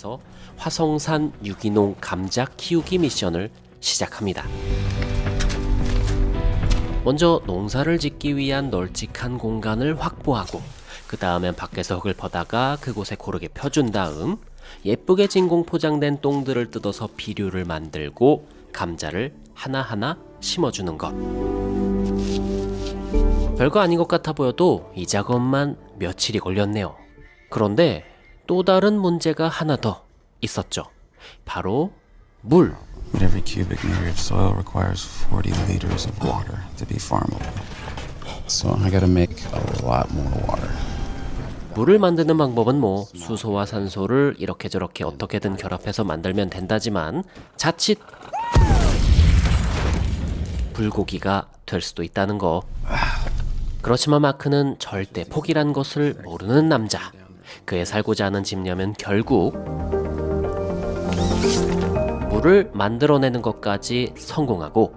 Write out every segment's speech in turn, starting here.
공간에서 화성산 유기농 감자 키우기 미션을 시작합니다. 먼저 농사를 짓기 위한 널찍한 공간을 확보하고 그 다음엔 밖에서 흙을 퍼다가 그곳에 고르게 펴준 다음 예쁘게 진공 포장된 똥들을 뜯어서 비료를 만들고 감자를 하나하나 심어주는 것. 별거 아닌 것 같아 보여도 이 작업만 며칠이 걸렸네요. 그런데 또 다른 문제가 하나 더 있었죠. 바로 물. But every cubic meter of soil requires 40 liters of water to be farmable. So I gotta make a lot more water. 물을 만드는 방법은 뭐 수소와 산소를 이렇게 저렇게 어떻게든 결합해서 만들면 된다지만 자칫 불고기가 될 수도 있다는 거. 그렇지만 마크는 절대 포기란 것을 모르는 남자. 그의 살고자 하는 집념은 결국 물을 만들어내는 것까지 성공하고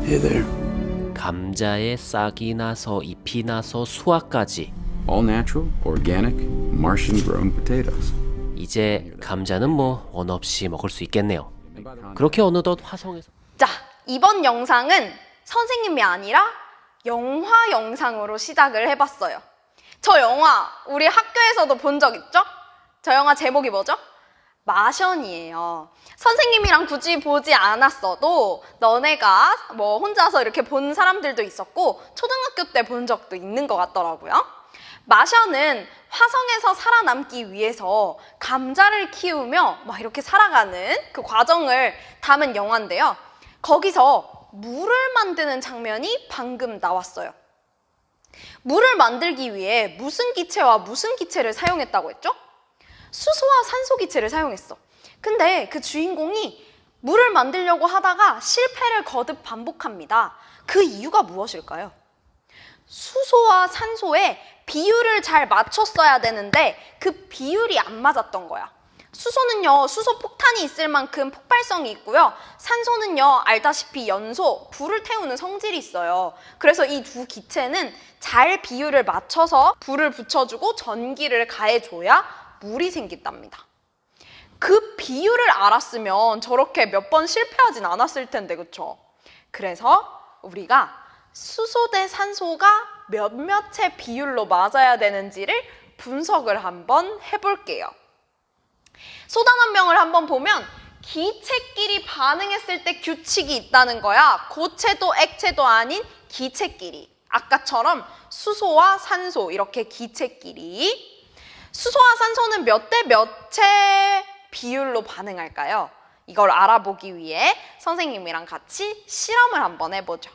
Hey there. 감자에 싹이 나서 잎이 나서 수확까지. All natural, organic, Martian grown potatoes. 이제 감자는 뭐 원 없이 먹을 수 있겠네요. 그렇게 어느덧 화성에서 자, 이번 영상은 선생님이 아니라 영화 영상으로 시작을 해봤어요. 저 영화 우리 학교에서도 본 적 있죠? 저 영화 제목이 뭐죠? 마션이에요. 선생님이랑 굳이 보지 않았어도 너네가 뭐 혼자서 이렇게 본 사람들도 있었고 초등학교 때 본 적도 있는 것 같더라고요. 마션은 화성에서 살아남기 위해서 감자를 키우며 막 이렇게 살아가는 그 과정을 담은 영화인데요. 거기서 물을 만드는 장면이 방금 나왔어요. 물을 만들기 위해 무슨 기체와 무슨 기체를 사용했다고 했죠? 수소와 산소 기체를 사용했어. 근데 그 주인공이 물을 만들려고 하다가 실패를 거듭 반복합니다. 그 이유가 무엇일까요? 수소와 산소의 비율을 잘 맞췄어야 되는데 그 비율이 안 맞았던 거야. 수소는요, 수소 폭탄이 있을 만큼 폭발성이 있고요. 산소는요, 알다시피 연소, 불을 태우는 성질이 있어요. 그래서 이 두 기체는 잘 비율을 맞춰서 불을 붙여주고 전기를 가해줘야 물이 생긴답니다. 그 비율을 알았으면 저렇게 몇 번 실패하진 않았을 텐데, 그쵸? 그래서 우리가 수소 대 산소가 몇몇의 비율로 맞아야 되는지를 분석을 한번 해볼게요. 소단 한 병을 한번 보면 기체끼리 반응했을 때 규칙이 있다는 거야. 고체도 액체도 아닌 기체끼리. 아까처럼 수소와 산소 이렇게 기체끼리. 수소와 산소는 몇 대 몇의 비율로 반응할까요? 이걸 알아보기 위해 선생님이랑 같이 실험을 한번 해보죠.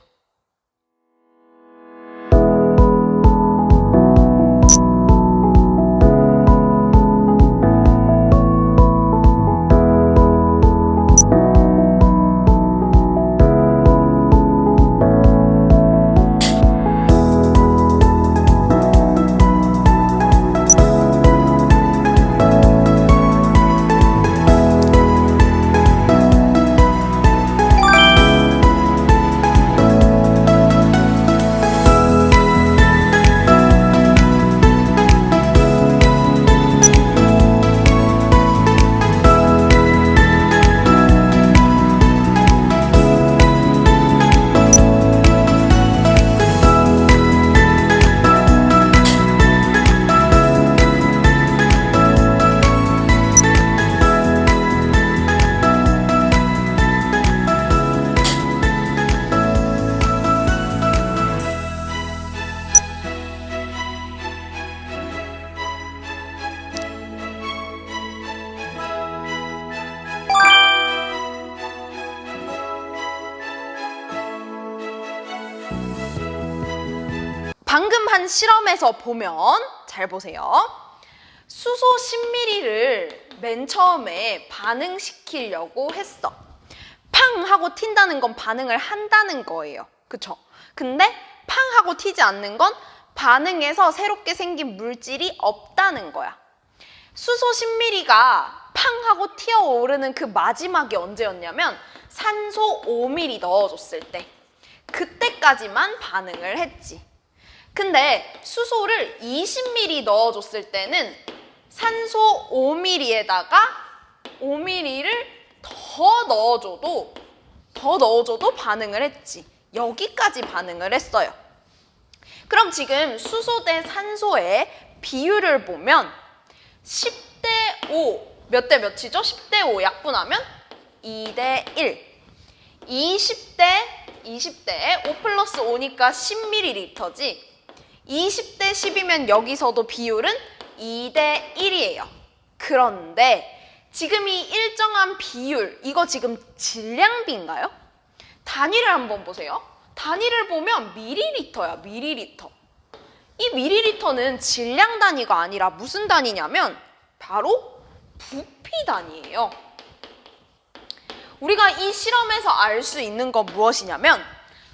방금 한 실험에서 보면 잘 보세요. 수소 10ml를 맨 처음에 반응시키려고 했어. 팡 하고 튄다는 건 반응을 한다는 거예요. 그쵸? 근데 팡 하고 튀지 않는 건 반응해서 새롭게 생긴 물질이 없다는 거야. 수소 10ml가 팡 하고 튀어오르는 그 마지막이 언제였냐면 산소 5ml 넣어줬을 때. 그때까지만 반응을 했지. 근데 수소를 20ml 넣어줬을 때는 산소 5ml에다가 5mm를 더 넣어줘도 반응을 했지. 여기까지 반응을 했어요. 그럼 지금 수소 대 산소의 비율을 보면 10대 5, 몇 대 몇이죠? 10대 5 약분하면 2대 1. 20대 5 플러스 5니까 10ml지. 20대 10이면 여기서도 비율은 2대 1이에요. 그런데 지금 이 일정한 비율, 이거 지금 질량비인가요? 단위를 한번 보세요. 단위를 보면 밀리리터야, 밀리리터. 이 밀리리터는 질량 단위가 아니라 무슨 단위냐면 바로 부피 단위예요. 우리가 이 실험에서 알 수 있는 건 무엇이냐면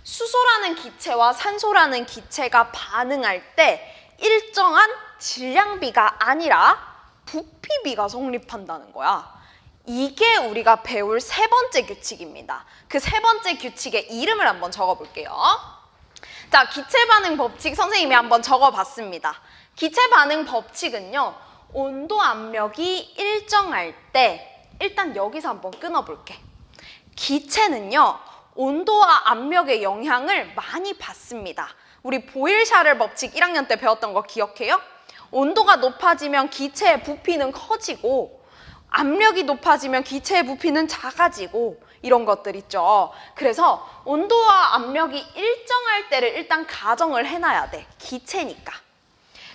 수소라는 기체와 산소라는 기체가 반응할 때 일정한 질량비가 아니라 부피비가 성립한다는 거야. 이게 우리가 배울 세 번째 규칙입니다. 그 세 번째 규칙의 이름을 한번 적어볼게요. 자, 기체 반응 법칙 선생님이 한번 적어봤습니다. 기체 반응 법칙은요, 온도 압력이 일정할 때, 일단 여기서 한번 끊어볼게. 기체는요, 온도와 압력의 영향을 많이 받습니다. 우리 보일샤를 법칙 1학년 때 배웠던 거 기억해요? 온도가 높아지면 기체의 부피는 커지고 압력이 높아지면 기체의 부피는 작아지고 이런 것들 있죠. 그래서 온도와 압력이 일정할 때를 일단 가정을 해놔야 돼. 기체니까.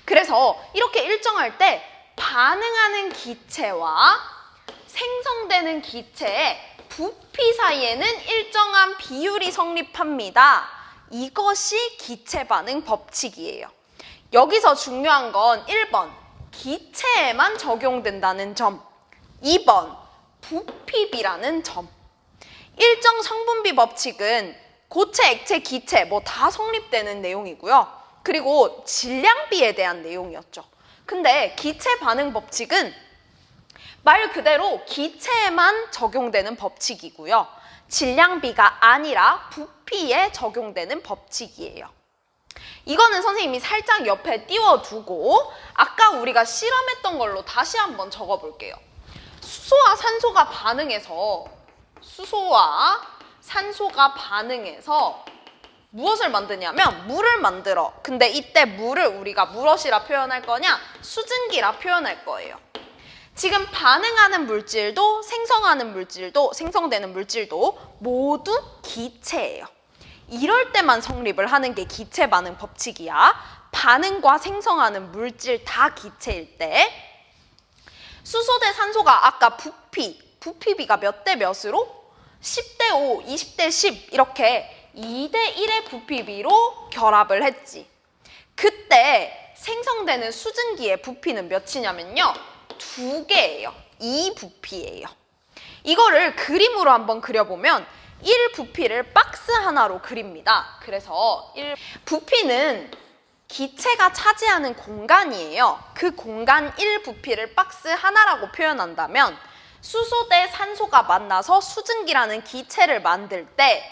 그래서 이렇게 일정할 때 반응하는 기체와 생성되는 기체의 부피 사이에는 일정한 비율이 성립합니다. 이것이 기체 반응 법칙이에요. 여기서 중요한 건 1번, 기체에만 적용된다는 점. 2번, 부피비라는 점. 일정 성분비 법칙은 고체, 액체, 기체 뭐 다 성립되는 내용이고요. 그리고 질량비에 대한 내용이었죠. 근데 기체 반응 법칙은 말 그대로 기체에만 적용되는 법칙이고요. 질량비가 아니라 부피에 적용되는 법칙이에요. 이거는 선생님이 살짝 옆에 띄워두고 아까 우리가 실험했던 걸로 다시 한번 적어볼게요. 수소와 산소가 반응해서 무엇을 만드냐면 물을 만들어. 근데 이때 물을 우리가 무엇이라 표현할 거냐? 수증기라 표현할 거예요. 지금 반응하는 물질도 생성되는 물질도 모두 기체예요. 이럴 때만 성립을 하는 게 기체 반응 법칙이야. 반응과 생성하는 물질 다 기체일 때 수소 대 산소가 아까 부피비가 몇 대 몇으로? 10대 5, 20대 10 이렇게 2대 1의 부피비로 결합을 했지. 그때 생성되는 수증기의 부피는 몇이냐면요. 2개예요. 2부피예요. 이거를 그림으로 한번 그려보면 1부피를 박스 하나로 그립니다. 그래서 부피는 기체가 차지하는 공간이에요. 그 공간 1부피를 박스 하나라고 표현한다면 수소 대 산소가 만나서 수증기라는 기체를 만들 때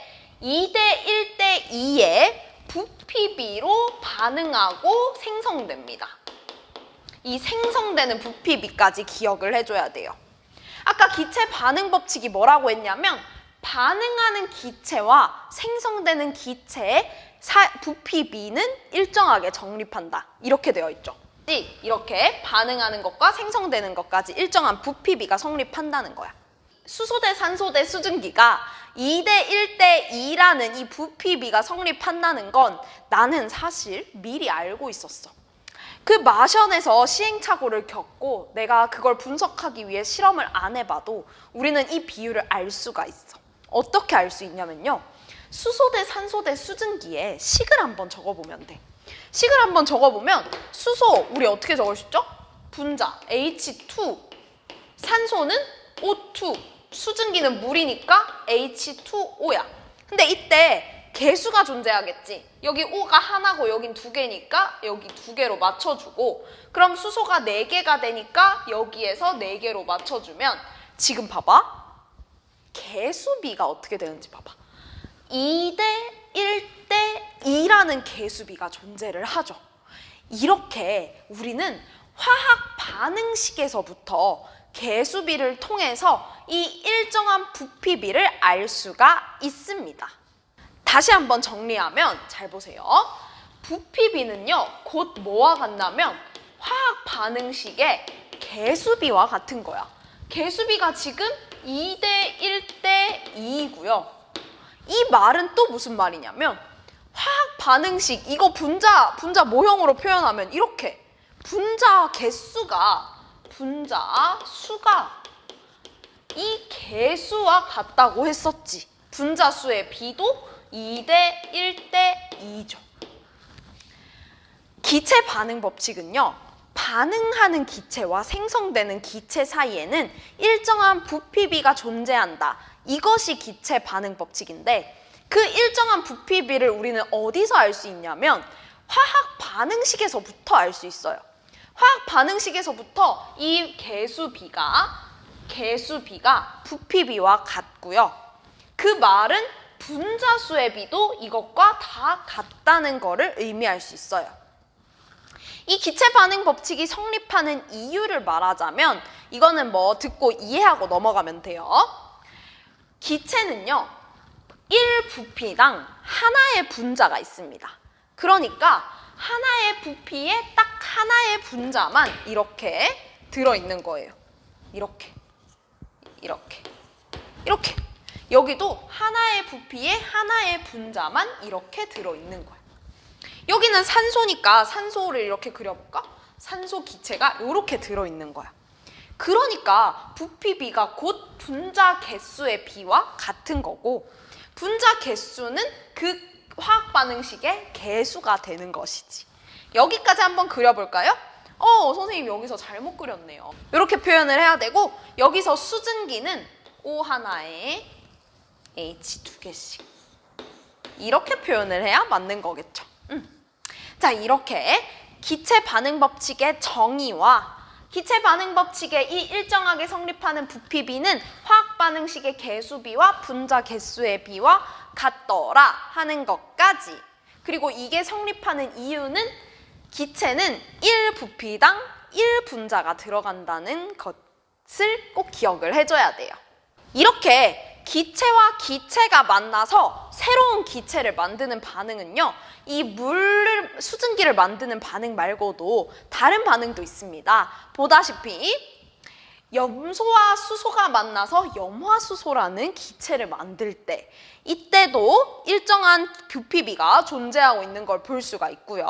2대 1대 2의 부피비로 반응하고 생성됩니다. 이 생성되는 부피비까지 기억을 해줘야 돼요. 아까 기체 반응 법칙이 뭐라고 했냐면 반응하는 기체와 생성되는 기체의 부피비는 일정하게 정립한다. 이렇게 되어 있죠. 이렇게 반응하는 것과 생성되는 것까지 일정한 부피비가 성립한다는 거야. 수소 대 산소 대 수증기가 2대 1대 2라는 이 부피비가 성립한다는 건 나는 사실 미리 알고 있었어. 그 마션에서 시행착오를 겪고 내가 그걸 분석하기 위해 실험을 안 해봐도 우리는 이 비율을 알 수가 있어. 어떻게 알 수 있냐면요. 수소 대 산소 대 수증기에 식을 한번 적어보면 돼. 식을 한번 적어보면 수소 우리 어떻게 적을 수 있죠? 분자 H2, 산소는 O2, 수증기는 물이니까 H2O야. 근데 이때 개수가 존재하겠지. 여기 O가 하나고 여긴 2개니까 여기 2개로 맞춰주고 그럼 수소가 4개가 되니까 여기에서 4개로 맞춰주면 지금 봐봐. 개수비가 어떻게 되는지 봐봐. 2대 1대 2라는 개수비가 존재를 하죠. 이렇게 우리는 화학 반응식에서부터 개수비를 통해서 이 일정한 부피비를 알 수가 있습니다. 다시 한번 정리하면 잘 보세요. 부피비는요, 곧 뭐와 같냐면 화학 반응식의 개수비와 같은 거야. 개수비가 지금 2대 1대 2이고요. 이 말은 또 무슨 말이냐면 화학 반응식, 이거 분자 모형으로 표현하면 이렇게 분자 수가 이 개수와 같다고 했었지. 분자 수의 비도 2대 1대 2죠. 기체 반응 법칙은요, 반응하는 기체와 생성되는 기체 사이에는 일정한 부피비가 존재한다. 이것이 기체 반응 법칙인데, 그 일정한 부피비를 우리는 어디서 알 수 있냐면 화학 반응식에서부터 알 수 있어요. 화학 반응식에서부터 이 개수비가 부피비와 같고요. 그 말은 분자수의 비도 이것과 다 같다는 거를 의미할 수 있어요. 이 기체 반응 법칙이 성립하는 이유를 말하자면 이거는 뭐 듣고 이해하고 넘어가면 돼요. 기체는요, 1부피당 하나의 분자가 있습니다. 그러니까 하나의 부피에 딱 하나의 분자만 이렇게 들어있는 거예요. 이렇게. 여기도 하나의 부피에 하나의 분자만 이렇게 들어있는 거예요. 여기는 산소니까 산소를 이렇게 그려볼까? 산소 기체가 이렇게 들어있는 거야. 그러니까 부피비가 곧 분자 개수의 비와 같은 거고, 분자 개수는 그 화학 반응식의 개수가 되는 것이지. 여기까지 한번 그려볼까요? 선생님 여기서 잘못 그렸네요. 이렇게 표현을 해야 되고, 여기서 수증기는 O 하나에 H 2개씩 이렇게 표현을 해야 맞는 거겠죠. 자, 이렇게 기체 반응 법칙의 정의와 기체 반응 법칙에 이 일정하게 성립하는 부피비는 화학 반응식의 개수비와 분자 개수의 비와 같더라 하는 것까지, 그리고 이게 성립하는 이유는 기체는 1부피당 1분자가 들어간다는 것을 꼭 기억을 해줘야 돼요. 이렇게 기체와 기체가 만나서 새로운 기체를 만드는 반응은요, 이 수증기를 만드는 반응 말고도 다른 반응도 있습니다. 보다시피 염소와 수소가 만나서 염화수소라는 기체를 만들 때, 이때도 일정한 부피비가 존재하고 있는 걸 볼 수가 있고요.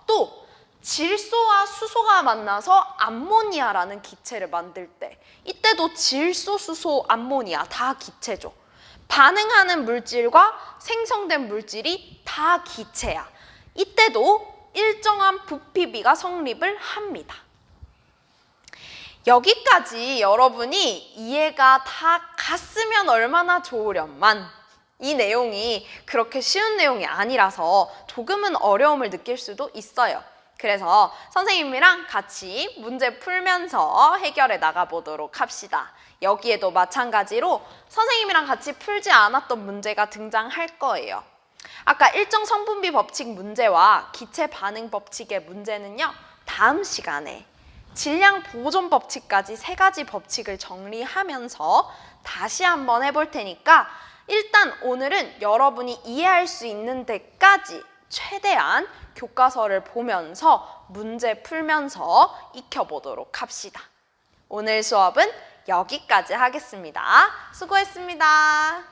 또 질소와 수소가 만나서 암모니아라는 기체를 만들 때, 이때도 질소, 수소, 암모니아 다 기체죠. 반응하는 물질과 생성된 물질이 다 기체야. 이때도 일정한 부피비가 성립을 합니다. 여기까지 여러분이 이해가 다 갔으면 얼마나 좋으련만, 이 내용이 그렇게 쉬운 내용이 아니라서 조금은 어려움을 느낄 수도 있어요. 그래서 선생님이랑 같이 문제 풀면서 해결해 나가보도록 합시다. 여기에도 마찬가지로 선생님이랑 같이 풀지 않았던 문제가 등장할 거예요. 아까 일정 성분비 법칙 문제와 기체 반응 법칙의 문제는요, 다음 시간에 질량 보존 법칙까지 3가지 법칙을 정리하면서 다시 한번 해볼 테니까, 일단 오늘은 여러분이 이해할 수 있는 데까지 최대한 교과서를 보면서 문제 풀면서 익혀보도록 합시다. 오늘 수업은 여기까지 하겠습니다. 수고했습니다.